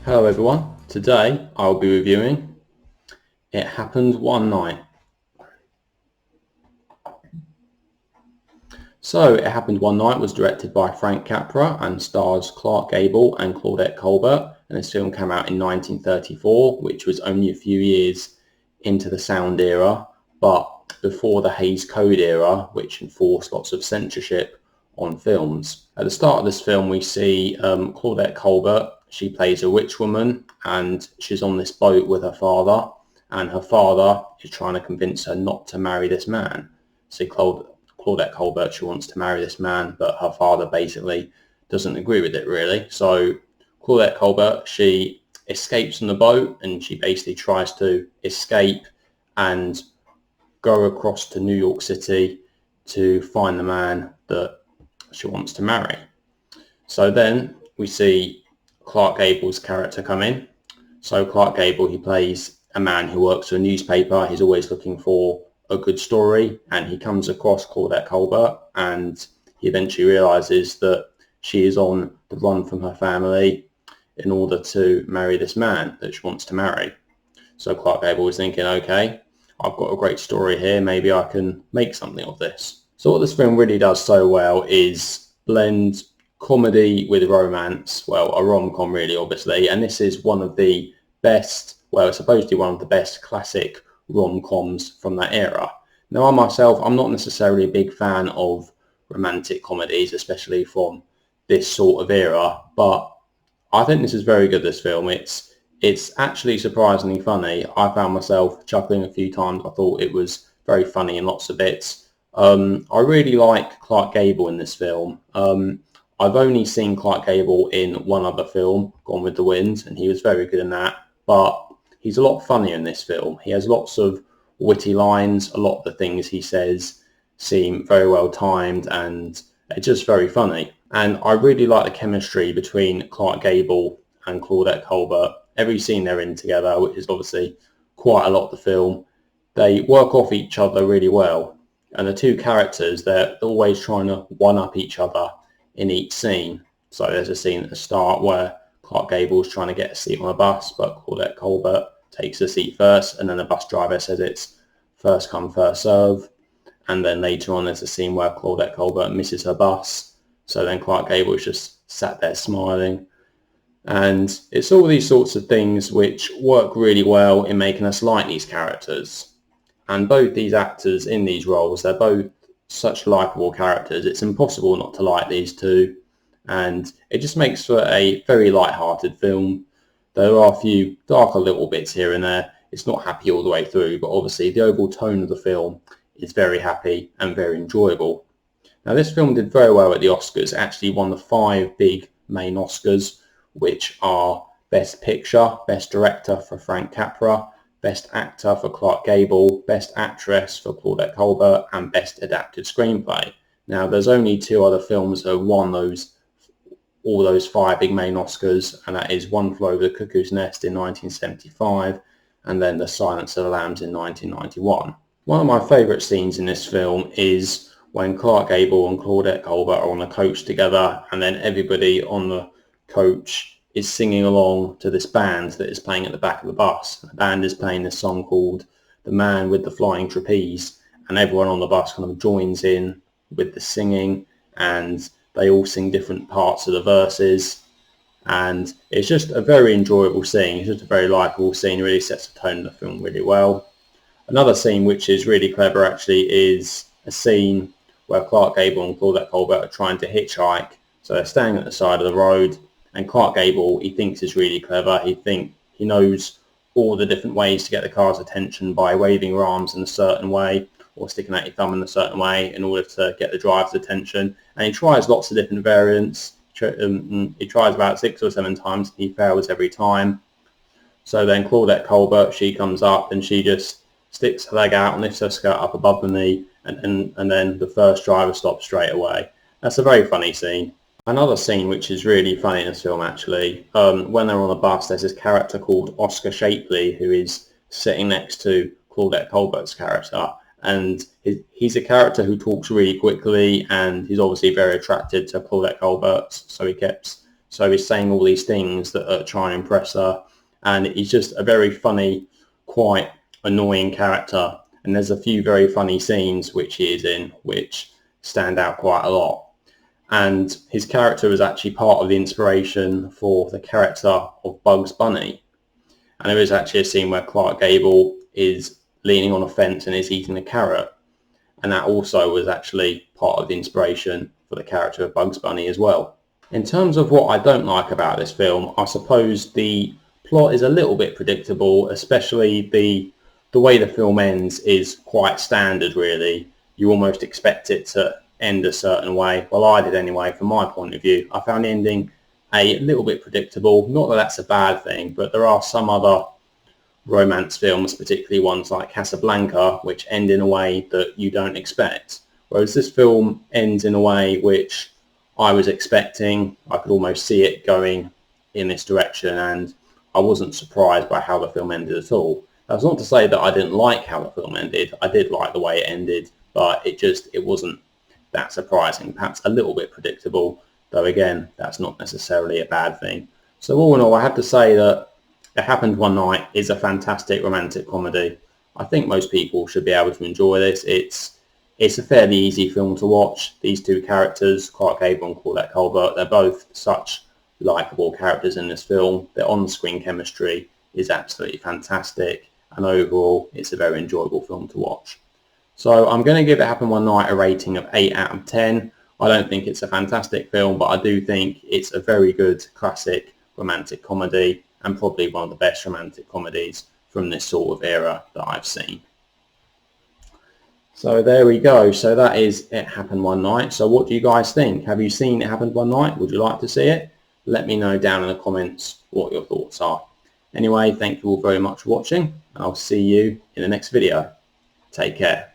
Hello everyone, today I'll be reviewing It Happened One Night. So, It Happened One Night was directed by Frank Capra and stars Clark Gable and Claudette Colbert, and this film came out in 1934, which was only a few years into the sound era, but before the Hays Code era, which enforced lots of censorship on films. At the start of this film we see Claudette Colbert. She plays a witch woman and she's on this boat with her father, and her father is trying to convince her not to marry this man. See, Claudette Colbert, she wants to marry this man, but her father basically doesn't agree with it really. So Claudette Colbert, she escapes from the boat and she basically tries to escape and go across to New York City to find the man that she wants to marry. So then we see Clark Gable's character come in. So Clark Gable, he plays a man who works for a newspaper. He's always looking for a good story, and he comes across Claudette Colbert, and he eventually realizes that she is on the run from her family in order to marry this man that she wants to marry. So Clark Gable was thinking, okay, I've got a great story here, maybe I can make something of this. So what this film really does so well is blend comedy with romance, well, a rom-com really, obviously, and this is one of the best, well, it's supposed to be one of the best classic rom-coms from that era. Now, I myself, I'm not necessarily a big fan of romantic comedies, especially from this sort of era, but I think this is very good, this film. It's actually surprisingly funny. I found myself chuckling a few times. I thought it was very funny in lots of bits. I really like Clark Gable in this film. I've only seen Clark Gable in one other film, Gone with the Wind, and he was very good in that, but he's a lot funnier in this film. He has lots of witty lines. A lot of the things he says seem very well timed, and it's just very funny. And I really like the chemistry between Clark Gable and Claudette Colbert. Every scene they're in together, which is obviously quite a lot of the film, they work off each other really well. And the two characters, they're always trying to one-up each other in each scene. So there's a scene at the start where Clark Gable's trying to get a seat on a bus, but Claudette Colbert takes the seat first, and then the bus driver says it's first come, first serve. And then later on there's a scene where Claudette Colbert misses her bus, so then Clark Gable is just sat there smiling. And it's all these sorts of things which work really well in making us like these characters. And both these actors in these roles, they're both such likeable characters. It's impossible not to like these two, and it just makes for a very light-hearted film. There are a few darker little bits here and there. It's not happy all the way through, but obviously the overall tone of the film is very happy and very enjoyable. Now, this film did very well at the Oscars. It actually won the 5 big main Oscars, which are Best Picture, Best Director for Frank Capra, Best Actor for Clark Gable, Best Actress for Claudette Colbert, and Best Adapted Screenplay. Now, there's only 2 other films that have won all those 5 big main Oscars, and that is One Flew Over the Cuckoo's Nest in 1975, and then The Silence of the Lambs in 1991. One of my favourite scenes in this film is when Clark Gable and Claudette Colbert are on a coach together, and then everybody on the coach is singing along to this band that is playing at the back of the bus. The band is playing this song called The Man with the Flying Trapeze, and everyone on the bus kind of joins in with the singing, and they all sing different parts of the verses, and it's just a very enjoyable scene. It's just a very likeable scene. It really sets the tone of the film really well. Another scene which is really clever actually is a scene where Clark Gable and Claudette Colbert are trying to hitchhike. So they're standing at the side of the road, and Clark Gable, he thinks is really clever. He knows all the different ways to get the car's attention by waving your arms in a certain way or sticking out your thumb in a certain way in order to get the driver's attention. And he tries lots of different variants. He tries about 6 or 7 times. He fails every time. So then Claudette Colbert, she comes up and she just sticks her leg out and lifts her skirt up above the knee, and then the first driver stops straight away. That's a very funny scene. Another scene which is really funny in this film actually, when they're on the bus, there's this character called Oscar Shapley who is sitting next to Claudette Colbert's character, and he's a character who talks really quickly, and he's obviously very attracted to Claudette Colbert, so he keeps So he's saying all these things that are trying to impress her, and he's just a very funny, quite annoying character. And there's a few very funny scenes which he is in which stand out quite a lot. And his character was actually part of the inspiration for the character of Bugs Bunny. And there is actually a scene where Clark Gable is leaning on a fence and is eating a carrot. And that also was actually part of the inspiration for the character of Bugs Bunny as well. In terms of what I don't like about this film, I suppose the plot is a little bit predictable, especially the way the film ends is quite standard really. You almost expect it to end a certain way. Well, I did anyway, from my point of view. I found the ending a little bit predictable. Not that that's a bad thing, but there are some other romance films, particularly ones like Casablanca, which end in a way that you don't expect. Whereas this film ends in a way which I was expecting. I could almost see it going in this direction, and I wasn't surprised by how the film ended at all. That's not to say that I didn't like how the film ended. I did like the way it ended, but it wasn't that surprising. Perhaps a little bit predictable, though again, that's not necessarily a bad thing. So all in all, I have to say that It Happened One Night is a fantastic romantic comedy. I think most people should be able to enjoy this. It's a fairly easy film to watch. These two characters, Clark Gable and Claudette Colbert, they're both such likeable characters in this film. Their on-screen chemistry is absolutely fantastic, and overall, it's a very enjoyable film to watch. So I'm going to give It Happened One Night a rating of 8 out of 10. I don't think it's a fantastic film, but I do think it's a very good classic romantic comedy, and probably one of the best romantic comedies from this sort of era that I've seen. So there we go. So that is It Happened One Night. So what do you guys think? Have you seen It Happened One Night? Would you like to see it? Let me know down in the comments what your thoughts are. Anyway, thank you all very much for watching, and I'll see you in the next video. Take care.